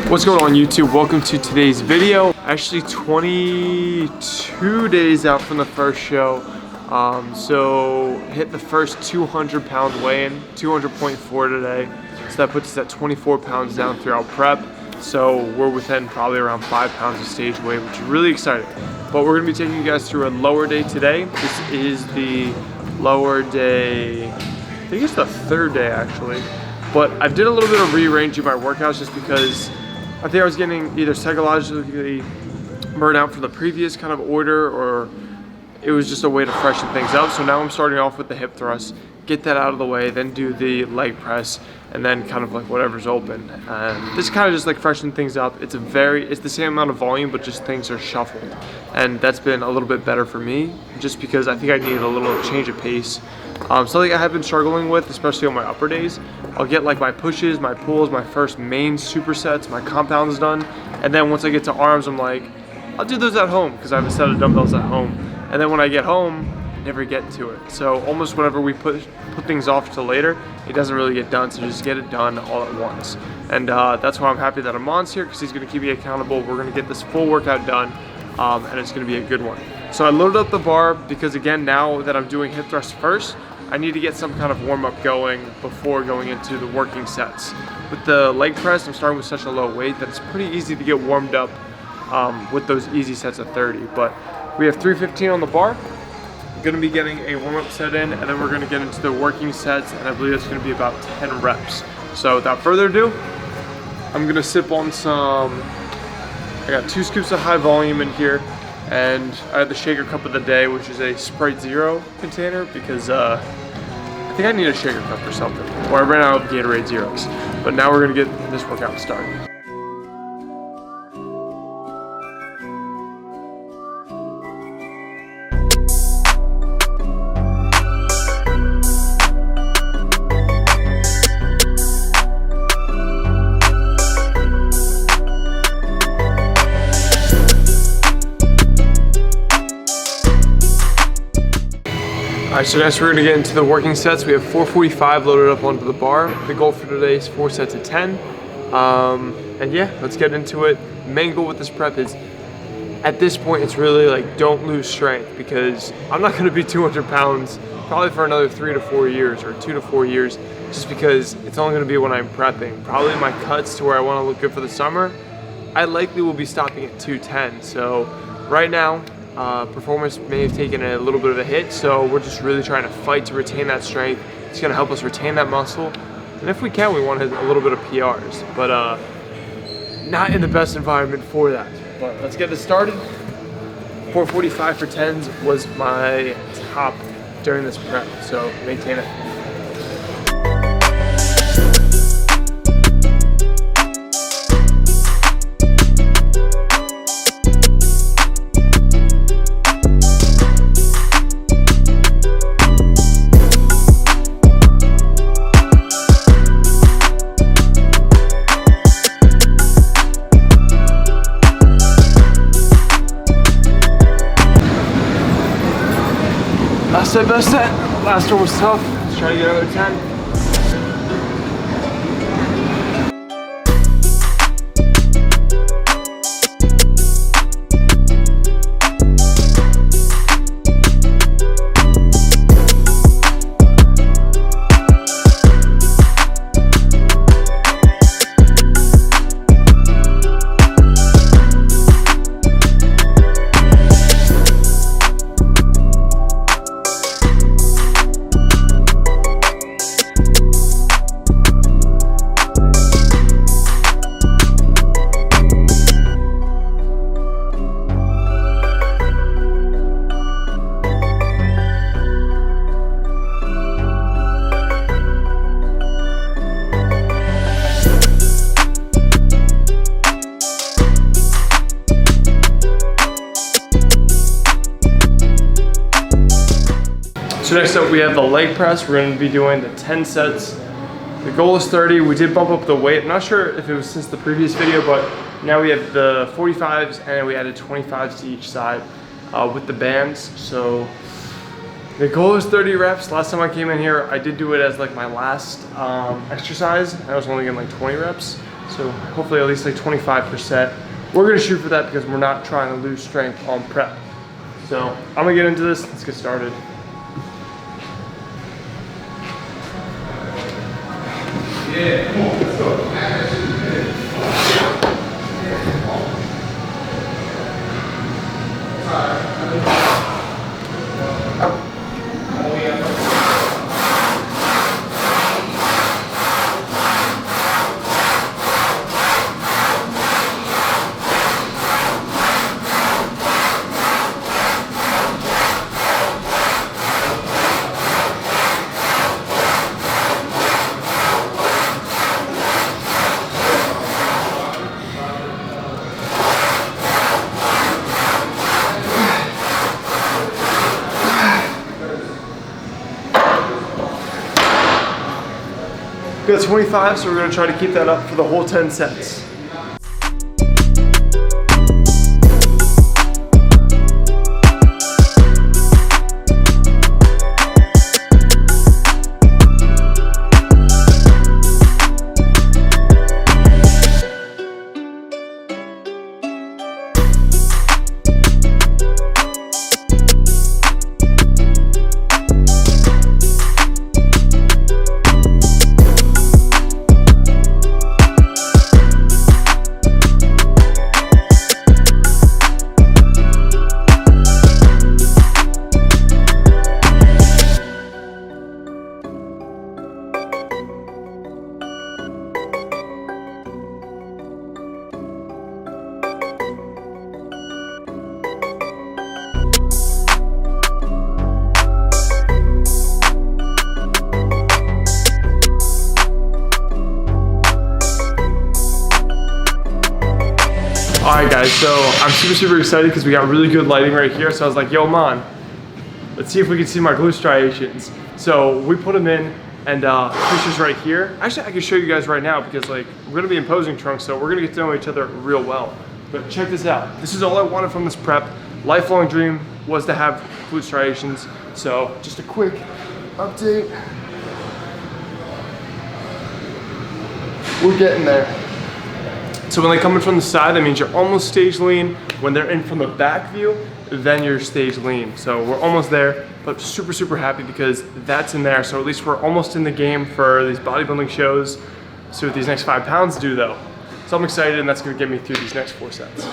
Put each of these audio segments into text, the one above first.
What's going on YouTube? Welcome to today's video. Actually 22 days out from the first show. So hit the first 200-pound weigh-in, 200.4 today. So that puts us at 24 pounds down throughout prep. So we're within probably around 5 pounds of stage weight, which is really exciting. But we're gonna be taking you guys through a lower day today. This is the lower day, I think it's the third day actually. But I did a little bit of rearranging my workouts just because I think I was getting either psychologically burned out from the previous kind of order, or it was just a way to freshen things up. So now I'm starting off with the hip thrust, get that out of the way, then do the leg press, and then kind of like whatever's open. And this kind of just like freshen things up. It's the same amount of volume, but just things are shuffled. And that's been a little bit better for me, just because I think I needed a little change of pace. Something I have been struggling with, especially on my upper days. I'll get like my pushes, my pulls, my first main supersets, my compounds done. And then once I get to arms, I'm like, I'll do those at home because I have a set of dumbbells at home. And then when I get home, I never get to it. So almost whenever we put things off to later, it doesn't really get done. So just get it done all at once. And that's why I'm happy that Amon's here, because he's gonna keep me accountable. We're gonna get this full workout done, and it's gonna be a good one. So I loaded up the bar because, again, now that I'm doing hip thrust first, I need to get some kind of warm up going before going into the working sets. With the leg press, I'm starting with such a low weight that it's pretty easy to get warmed up with those easy sets of 30. But we have 315 on the bar. I'm gonna be getting a warm up set in, and then we're gonna get into the working sets, and I believe it's gonna be about 10 reps. So without further ado, I'm gonna sip on some, I got 2 scoops of high volume in here, and I have the shaker cup of the day, which is a Sprite Zero container, because I think I need a shaker cup or something, or I ran out of Gatorade Zeros. But now we're gonna get this workout started. Alright, so next we're gonna get into the working sets. We have 445 loaded up onto the bar. The goal for today is 4 sets of 10. And yeah, let's get into it. Main goal with this prep is, at this point, it's really like, don't lose strength, because I'm not gonna be 200 pounds probably for another 3 to 4 years, or 2 to 4 years, just because it's only gonna be when I'm prepping. Probably my cuts to where I wanna look good for the summer, I likely will be stopping at 210. So right now, performance may have taken a little bit of a hit, so we're just really trying to fight to retain that strength. It's going to help us retain that muscle, and if we can, we want to hit a little bit of PRs, but not in the best environment for that. But let's get this started. 445 for 10s was my top during this prep, so maintain it. Best set. Last one was tough. Let's try to get another 10. So next up we have the leg press. We're going to be doing the 10 sets. The goal is 30. We did bump up the weight. I'm not sure if it was since the previous video, but now we have the 45s and we added 25s to each side with the bands. So the goal is 30 reps. Last time I came in here, I did do it as like my last exercise. I was only getting like 20 reps. So hopefully at least like 25%. We're gonna shoot for that because we're not trying to lose strength on prep. So I'm gonna get into this, let's get started. Yeah, come on, let's go. We got 25, so we're gonna try to keep that up for the whole 10 sets. Alright guys, so I'm super excited because we got really good lighting right here. So I was like, yo man, let's see if we can see my glute striations. So we put them in and pictures right here. Actually, I can show you guys right now because like we're gonna be in posing trunks, so we're gonna get to know each other real well. But check this out. This is all I wanted from this prep. Lifelong dream was to have glute striations. So just a quick update. We're getting there. So when they come in from the side, that means you're almost stage lean. When they're in from the back view, then you're stage lean. So we're almost there, but super happy because that's in there. So at least we're almost in the game for these bodybuilding shows. See what these next 5 pounds do though. So I'm excited, and that's gonna get me through these next 4 sets.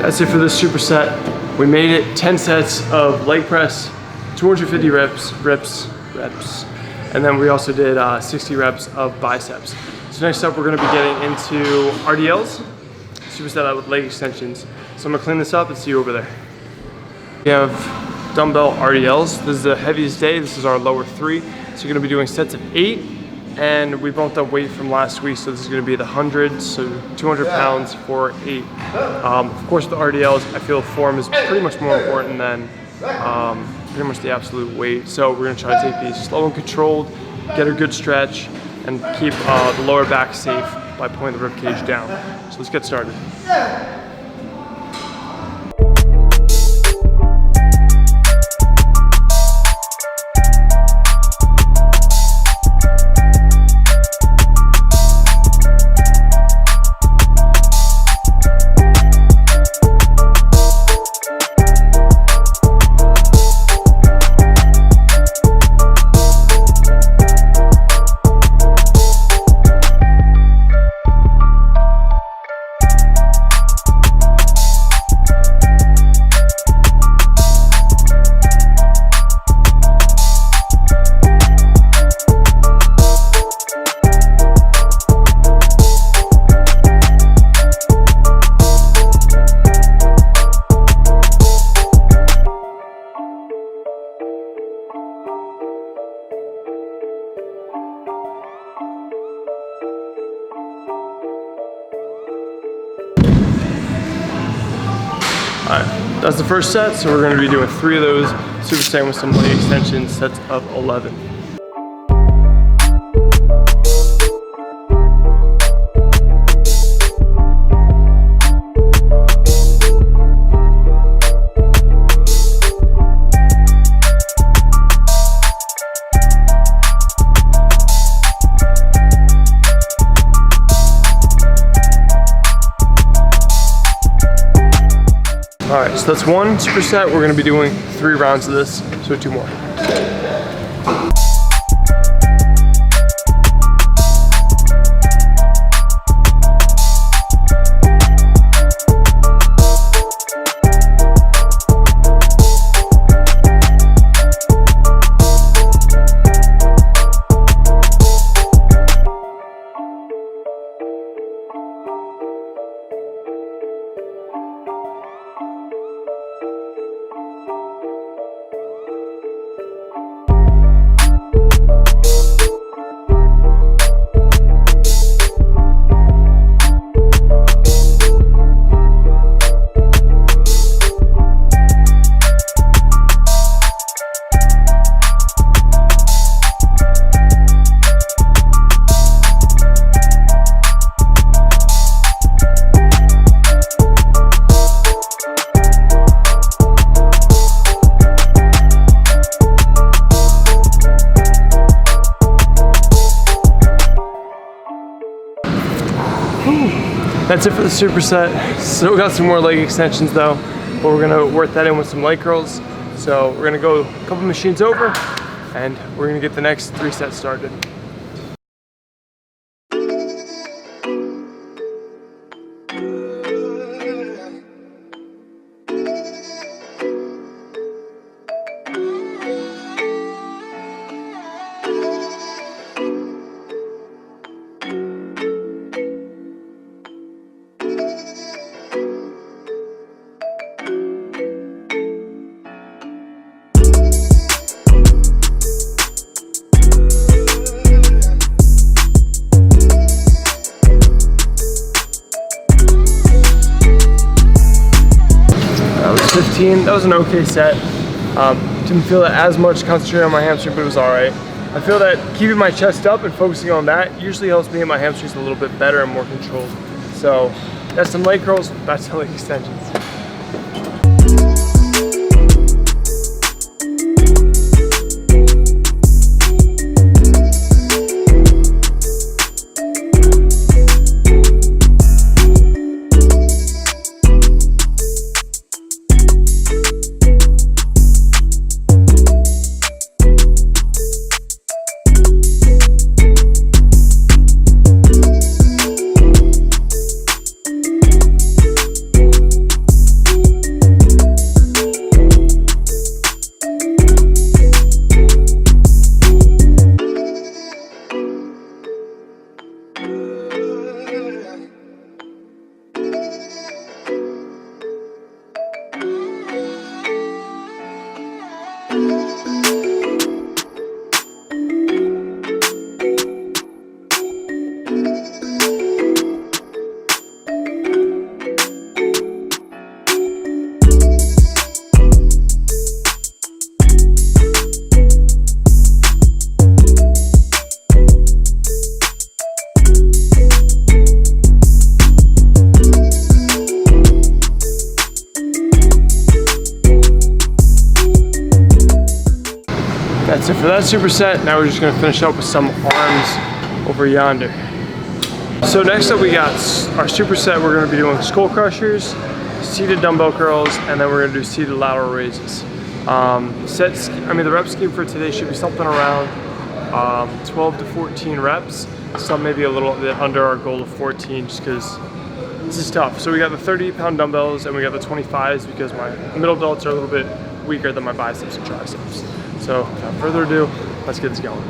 That's it for this superset. We made it 10 sets of leg press, 250 reps, and then we also did 60 reps of biceps. So next up, we're gonna be getting into RDLs, superset out with leg extensions. So I'm gonna clean this up and see you over there. We have dumbbell RDLs. This is the heaviest day. This is our lower 3. So you're gonna be doing sets of 8, and we bumped up weight from last week, so this is gonna be the 100, so 200 pounds for 8. Of course, the RDLs, I feel form is pretty much more important than pretty much the absolute weight. So we're gonna try to take these slow and controlled, get a good stretch, and keep the lower back safe by pulling the rib cage down. So let's get started. Alright, that's the first set, so we're going to be doing 3 of those, supersetting with some leg extensions, sets of 11. Alright, so that's 1 superset. We're going to be doing 3 rounds of this, so 2 more. That's it for the superset. Still got some more leg extensions though, but we're gonna work that in with some leg curls. So we're gonna go a couple machines over, and we're gonna get the next 3 sets started. That was 15. That was an okay set. Didn't feel that as much concentrated on my hamstring, but it was all right. I feel that keeping my chest up and focusing on that usually helps me hit my hamstrings a little bit better and more controlled. So that's some leg curls, back to leg extensions. That's it for that superset. Now we're just gonna finish up with some arms over yonder. So next up we got our superset. We're gonna be doing skull crushers, seated dumbbell curls, and then we're gonna do seated lateral raises. The rep scheme for today should be something around 12 to 14 reps. Some maybe a little bit under our goal of 14 just because this is tough. So we got the 38-pound dumbbells and we got the 25s because my middle delts are a little bit weaker than my biceps and triceps. So without further ado, let's get this going.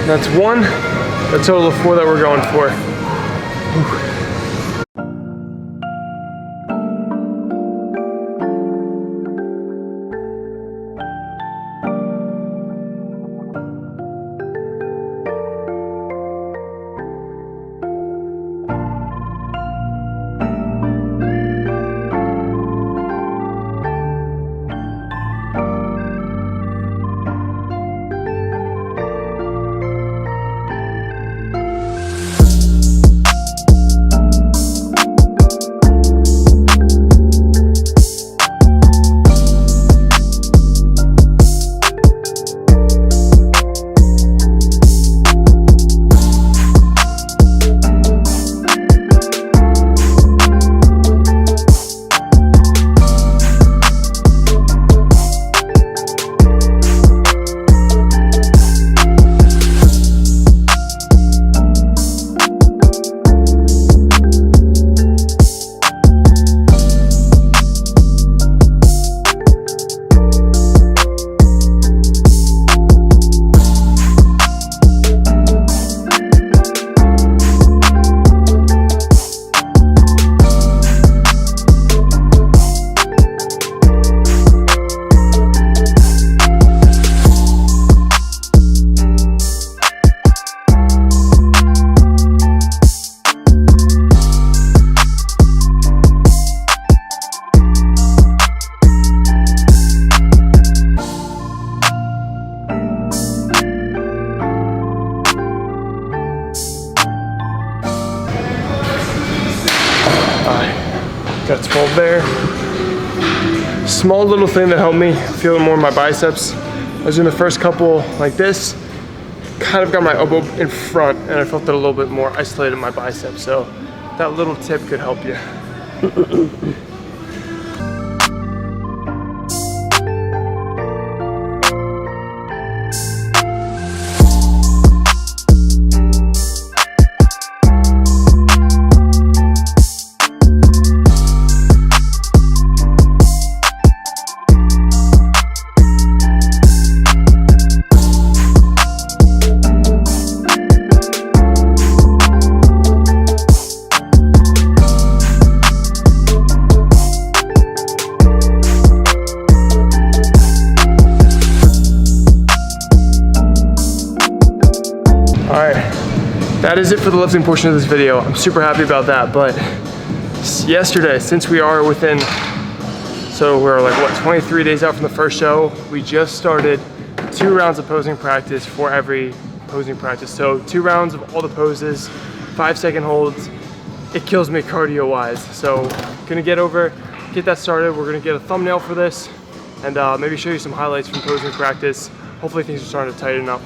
That's one, a total of 4 that we're going for. Whew. small little thing that helped me feel more in my biceps. I was doing the first couple like this, kind of got my elbow in front and I felt it a little bit more isolated in my biceps. So that little tip could help you. That is it for the lifting portion of this video. I'm super happy about that, but yesterday, since we are within, so we're like, what, 23 days out from the first show, we just started 2 rounds of posing practice for every posing practice. So 2 rounds of all the poses, 5-second holds. It kills me cardio-wise. So gonna get that started. We're gonna get a thumbnail for this and maybe show you some highlights from posing practice. Hopefully things are starting to tighten up.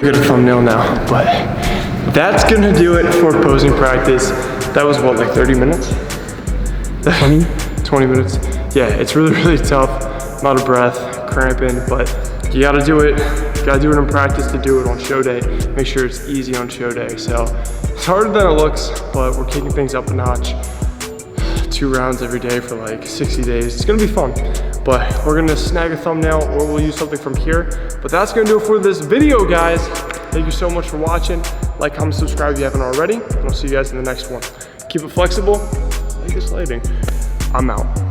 Get a thumbnail now, but that's gonna do it for posing practice. That was what, like 30 minutes? 20 minutes. Yeah, it's really tough. I'm out of breath, cramping, but you gotta do it. You gotta do it in practice to do it on show day. Make sure it's easy on show day. So it's harder than it looks, but we're kicking things up a notch. 2 rounds every day for like 60 days. It's gonna be fun, but we're gonna snag a thumbnail or we'll use something from here. But that's gonna do it for this video, guys. Thank you so much for watching. Like, comment, subscribe if you haven't already, and I'll see you guys in the next one. Keep it flexible, like this lighting. I'm out.